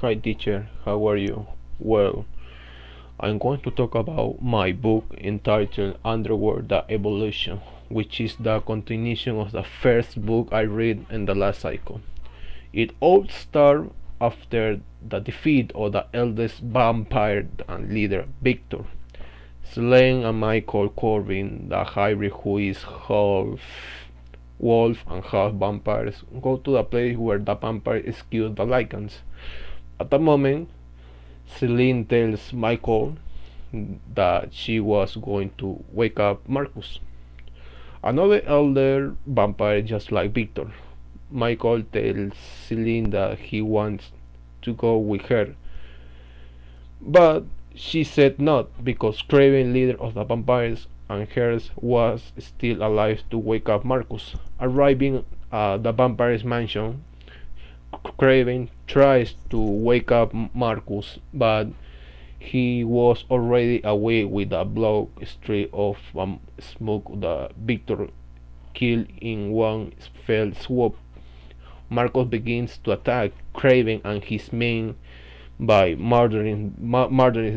Hi teacher, how are you? Well, I'm going to talk about my book entitled Underworld the Evolution, which is the continuation of the first book I read in the last cycle. It all started after the defeat of the eldest vampire and leader, Victor. Selene and Michael Corbin, the hybrid who is half wolf and half vampires, go to the place where the vampire killed the Lycans. At the moment, Celine tells Michael that she was going to wake up Marcus, another elder vampire just like Victor. Michael tells Celine that he wants to go with her, but she said not because Craven, leader of the vampires, and hers was still alive to wake up Marcus. Arriving at the vampire's mansion, Craven tries to wake up Marcus, but he was already away with a block streak of smoke that Victor killed in one fell swoop. Marcus begins to attack Craven and his men by murdering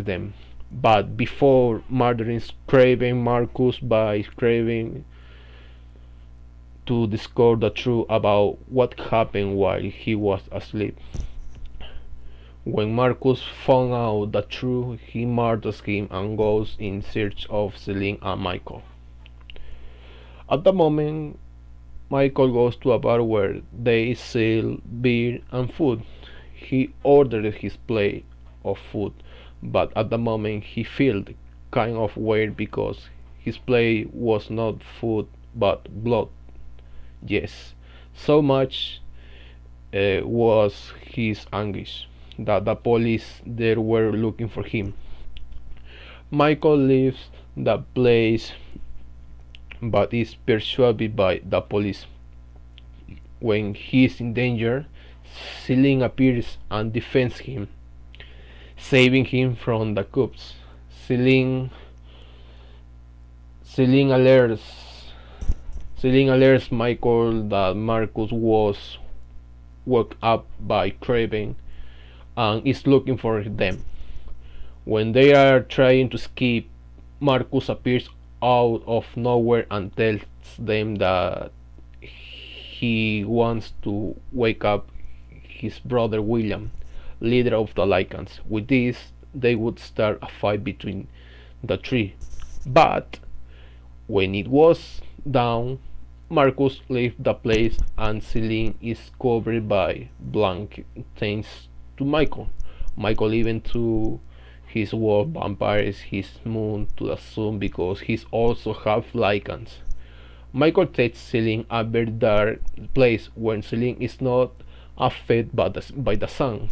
them. But before murdering Craven, Marcus by Craven to discover the truth about what happened while he was asleep. When Marcus found out the truth, he murders him and goes in search of Celine and Michael. At the moment, Michael goes to a bar where they sell beer and food. He ordered his plate of food, but at the moment he felt kind of weird because his plate was not food but blood. Yes, so much was his anguish that the police there were looking for him. Michael leaves the place but is pursued by the police. When he is in danger, Celine appears and defends him, saving him from the cops. Celine Celine alerts Celine alerts Michael that Marcus was woke up by Craven and is looking for them. When they are trying to escape, Marcus appears out of nowhere and tells them that he wants to wake up his brother William, leader of the Lycans. With this, they would start a fight between the three. But when it was down, Marcus left the place and Celine is covered by blank thanks to Michael. Michael even threw his wolf vampires his moon to the sun because he's also half Lycans. Michael takes Celine a very dark place where Celine is not affected by the sun.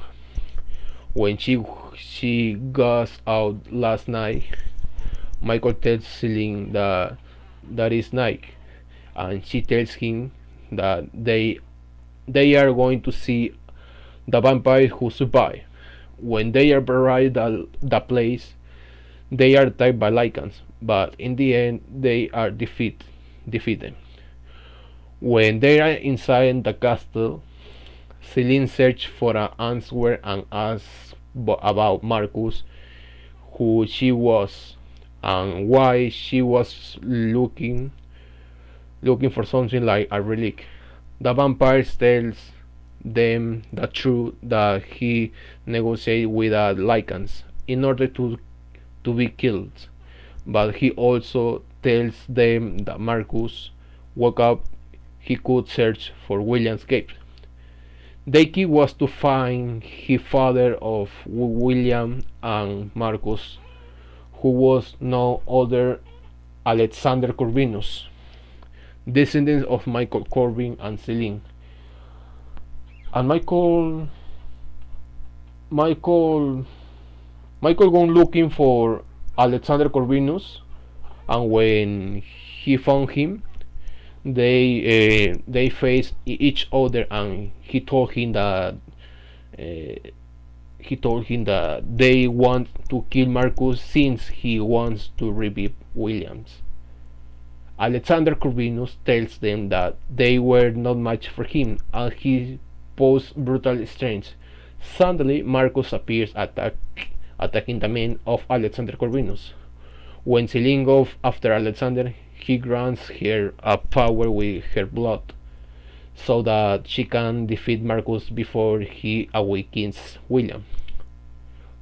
When she goes out last night, Michael tells Celine that is night, and she tells him that they are going to see the vampires who survive. When they arrive at the place, they are attacked by Lycans, but in the end they are defeated. When they are inside the castle, Celine searches for an answer and asks about Marcus, who she was, and why she was looking for something like a relic. The vampire tells them the truth that he negotiated with the Lycans in order to be killed, but he also tells them that Marcus woke up he could search for William's cave. The key was to find the father of William and Marcus, who was no other Alexander Corvinus, descendants of Michael Corbin and Celine. And Michael gone looking for Alexander Corvinus, and when he found him, they faced each other, and he told him that they want to kill Marcus since he wants to revive Williams. Alexander Corvinus tells them that they were not much for him, and he posed brutal strength, Suddenly, Marcus appears attacking the men of Alexander Corvinus. When Celine goes after Alexander, he grants her a power with her blood, so that she can defeat Marcus before he awakens William.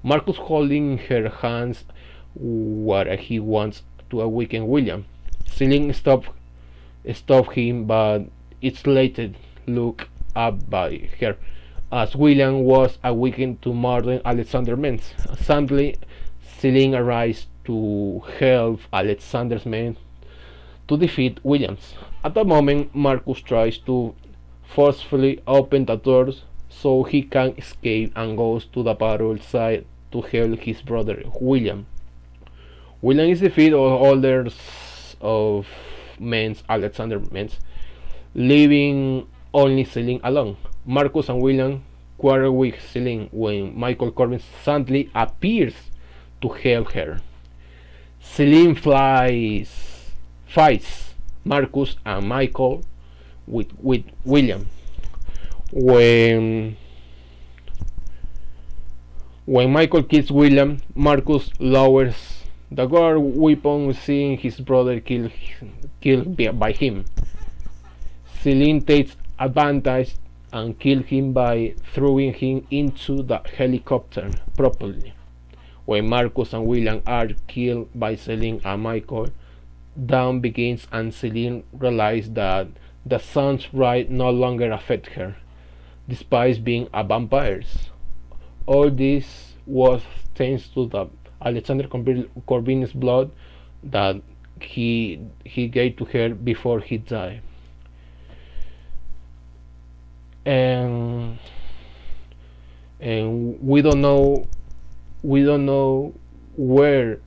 Marcus holding her hands where he wants to awaken William. Celine stop him, but it's later looked up by her, as William was awakened to murder Alexander's men. Suddenly, Celine arrives to help Alexander's men to defeat Williams. At that moment, Marcus tries to forcefully open the doors so he can escape and goes to the battle side to help his brother William. William is defeated all others of men's Alexander men's, leaving only Celine alone. Marcus and William quarrel with Celine when Michael Corbin suddenly appears to help her. Celine fights Marcus and Michael with William. When when Michael kills William, Marcus lowers the guard weapon, seeing his brother killed by him. Celine takes advantage and kills him by throwing him into the helicopter properly. When Marcus and William are killed by Celine and Michael, dawn begins and Celine realizes that the sun's rays no longer affect her, despite being a vampire. All this was thanks to the Alexander Corvinus blood that he gave to her before he died. And we don't know where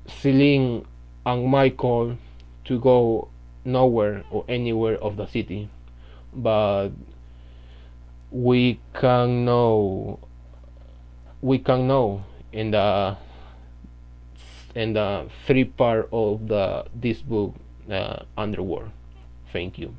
Celine and Michael to go, nowhere or anywhere of the city, but we can know in the three part of this book, Underworld. Thank you.